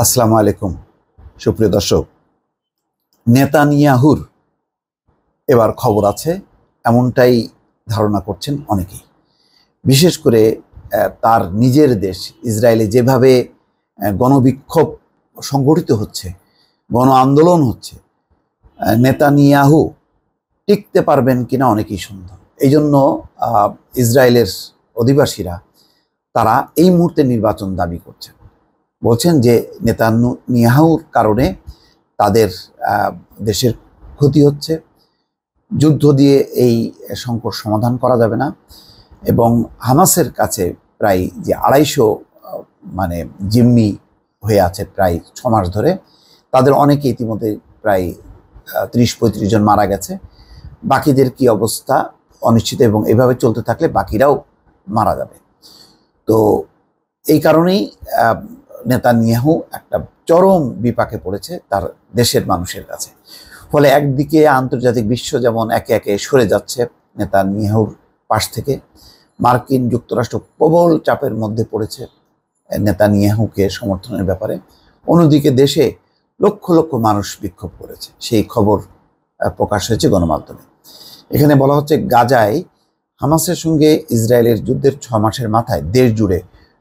আসসালামু আলাইকুম সুপ্রিয় দর্শক। নেতানিয়াহুর এবার খবর আছে এমনটাই ধারণা করছেন অনেকেই। বিশেষ করে তার নিজের দেশ ইসরায়েলে যেভাবে গণবিক্ষোভ সংগঠিত হচ্ছে, গণ আন্দোলন হচ্ছে, নেতানিয়াহু টিকতে পারবেন কিনা অনেকেই সন্দেহ। এই জন্য ইসরায়েলের অধিবাসীরা তারা এই মুহূর্তে নির্বাচন দাবি করছেন, বলছেন যে নেতানিয়াহুর কারণে তাদের দেশের ক্ষতি হচ্ছে, যুদ্ধ দিয়ে এই সংকট সমাধান করা যাবে না, এবং হামাসের কাছে প্রায় যে 250 জিম্মি হয়ে আছে প্রায় 6 মাস ধরে, তাদের অনেকে ইতিমধ্যে প্রায় 30-35 জন মারা গেছে। বাকিদের কি অবস্থা অনিশ্চিত, এবং এভাবে চলতে থাকলে বাকিরাও মারা যাবে। তো এই কারণেই নেতানিয়াহু একটা চরম বিপাকে পড়েছে তার দেশের মানুষের কাছে। ফলে একদিকে আন্তর্জাতিক বিশ্ব যেমন একে একে সরে যাচ্ছে নেতানিয়াহুর পাশ থেকে, মার্কিন যুক্তরাষ্ট্র প্রবল চাপের মধ্যে পড়েছে নেতানিয়াহুকে সমর্থনের ব্যাপারে, অন্যদিকে দেশে লক্ষ লক্ষ মানুষ বিক্ষোভ করেছে। সেই খবর প্রকাশ হয়েছে গণমাধ্যমে। এখানে বলা হচ্ছে, গাজায় হামাসের সঙ্গে ইসরায়েলের যুদ্ধের 6 মাসের মাথায় দেশ জুড়ে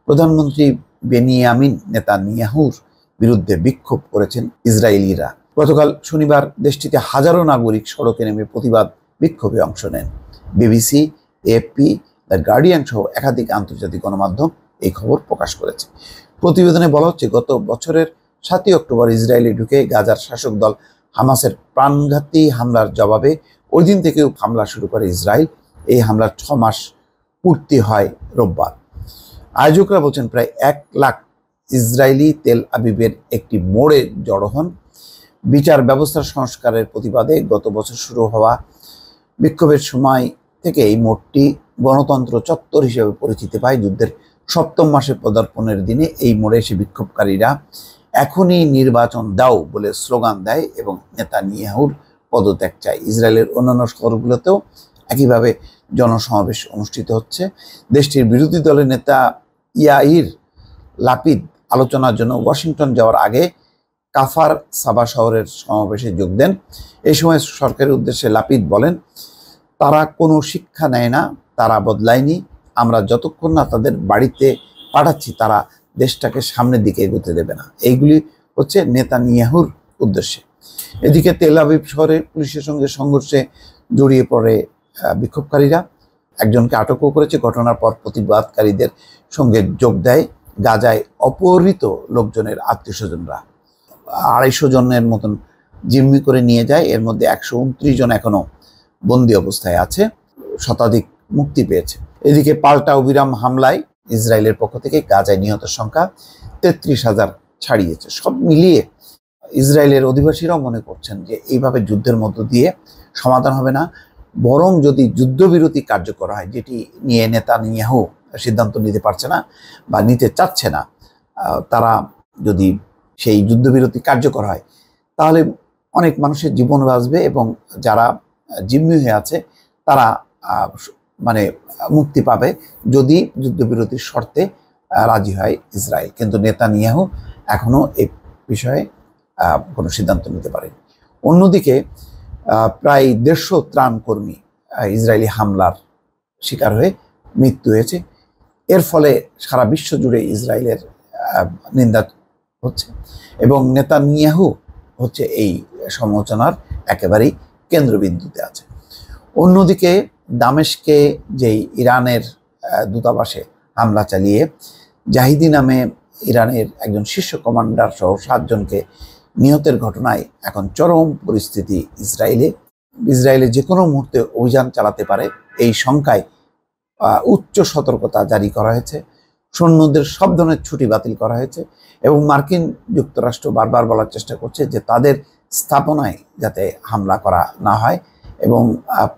প্রধানমন্ত্রী বেনিয়ামিন নেতানিয়াহুর বিরুদ্ধে বিক্ষোভ করেছেন ইসরায়েলিরা। গতকাল শনিবার দেশটিতে হাজারো নাগরিক সড়কে নেমে প্রতিবাদ বিক্ষোভে অংশ নেন। বিবিসি, এএফপি, দ্য গার্ডিয়ান সহ একাধিক আন্তর্জাতিক গণমাধ্যম এই খবর প্রকাশ করেছে। প্রতিবেদনে বলা হচ্ছে, গত বছরের 7ই অক্টোবর ইসরায়েলে ঢুকে গাজার শাসক দল হামাসের প্রাণঘাতী হামলার জবাবে ওই দিন থেকেও হামলা শুরু করে ইসরায়েল। এই হামলার 6 মাস পূর্তি হয় রোববার। আয়োজকরা বলছেন, প্রায় 1 লাখ ইসরায়েলি তেল আবিবের একটি মোড়ে জড়ো হন। বিচার ব্যবস্থার সংস্কারের প্রতিবাদে গত বছর শুরু হওয়া বিক্ষোভের সময় থেকে এই মোড়টি গণতন্ত্র চত্বর হিসেবে পরিচিতি পায়। যুদ্ধের 7ম মাসে পদার্পণের দিনে এই মোড়ে এসে বিক্ষোভকারীরা এখনই নির্বাচন দাও বলে স্লোগান দেয় এবং নেতানিয়াহুর পদত্যাগ চায়। ইসরায়েলের অন্যান্য শহরগুলোতেও একইভাবে জনসমাবেশ অনুষ্ঠিত হচ্ছে। দেশটির বিরোধী দলের নেতা ইয়াইর লাপিদ আলোচনার জন্য ওয়াশিংটন যাওয়ার আগে কাফার সাবা শহরের সমাবেশে যোগ দেন। এই সময় সরকারের উদ্দেশ্যে লাপিদ বলেন, তারা কোনো শিক্ষা নেয় না, তারা বদলায়নি। আমরা যতক্ষণ না তাদের বাড়িতে পাঠাচ্ছি, তারা দেশটাকে সামনের দিকে এগোতে দেবে না। এইগুলি হচ্ছে নেতানিয়াহুর উদ্দেশ্যে। এদিকে তেল আবিব শহরে পুলিশের সঙ্গে সংঘর্ষে জড়িয়ে পড়ে বিক্ষোভকারীরা। একজনকে আটকও করেছে। ঘটনার পর প্রতিবাদকারীদের সঙ্গে যোগ দেয় গাজায় অপহৃত লোকজনের আত্মীয়স্বজনরা। 250 জনের মতন জিম্মি করে নিয়ে যায়। এর মধ্যে 129 জন এখনো বন্দী অবস্থায় আছে, শতাধিক মুক্তি পেয়েছে। এদিকে পাল্টা অবিরাম হামলায় ইসরায়েলের পক্ষ থেকে গাজায় নিহতের সংখ্যা 33,000 ছাড়িয়েছে। সব মিলিয়ে ইসরায়েলের অধিবাসীরাও মনে করছেন যে এইভাবে যুদ্ধের মধ্য দিয়ে সমাধান হবে না, বরং যদি যুদ্ধবিরতি কার্যকর হয়, যেটি নিয়ে নেতানিয়াহু সিদ্ধান্ত নিতে পারছে না বা নিতে চাচ্ছে না, তারা যদি সেই যুদ্ধবিরতি কার্যকর হয়, তাহলে অনেক মানুষের জীবন বাঁচবে এবং যারা জিম্মি হয়ে আছে তারা মুক্তি পাবে যদি যুদ্ধবিরতির শর্তে রাজি হয় ইসরায়েল। কিন্তু নেতানিয়াহু এখনো এই বিষয়ে কোনো সিদ্ধান্ত নিতে পারেনি। অন্যদিকে প্রায় 150 ত্রাণকর্মী ইসরায়েলি হামলার শিকার হয়ে মৃত্যু হয়েছে। এর ফলে সারা বিশ্ব জুড়ে ইসরায়েলের নিন্দা হচ্ছে এবং নেতানিয়াহু হচ্ছে এই সমালোচনার একেবারেই কেন্দ্রবিন্দুতে আছে। অন্যদিকে দামেস্কে যেই ইরানের দূতাবাসে হামলা চালিয়ে জাহিদি নামে ইরানের একজন শীর্ষ কমান্ডার সহ 7 জনকে নিহতের ঘটনায় এখন চরম পরিস্থিতি ইসরায়েলে যে কোনো মুহূর্তে অভিযান চালাতে পারে এই শঙ্কায় উচ্চ সতর্কতা জারি করা হয়েছে। সৈন্যদের সব ধরনের ছুটি বাতিল করা হয়েছে এবং মার্কিন যুক্তরাষ্ট্র বারবার বলার চেষ্টা করছে যে তাদের স্থাপনায় যাতে হামলা করা না হয়, এবং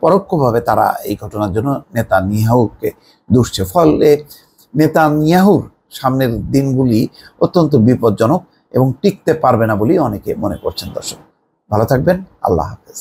পরোক্ষভাবে তারা এই ঘটনার জন্য নেতানিয়াহুকে দুষছে। ফলে নেতানিয়াহুর সামনের দিনগুলি অত্যন্ত বিপজ্জনক এবং টিকতে পারবে না বলেই অনেকে মনে করছেন। দর্শক, ভালো থাকবেন। আল্লাহ হাফেজ।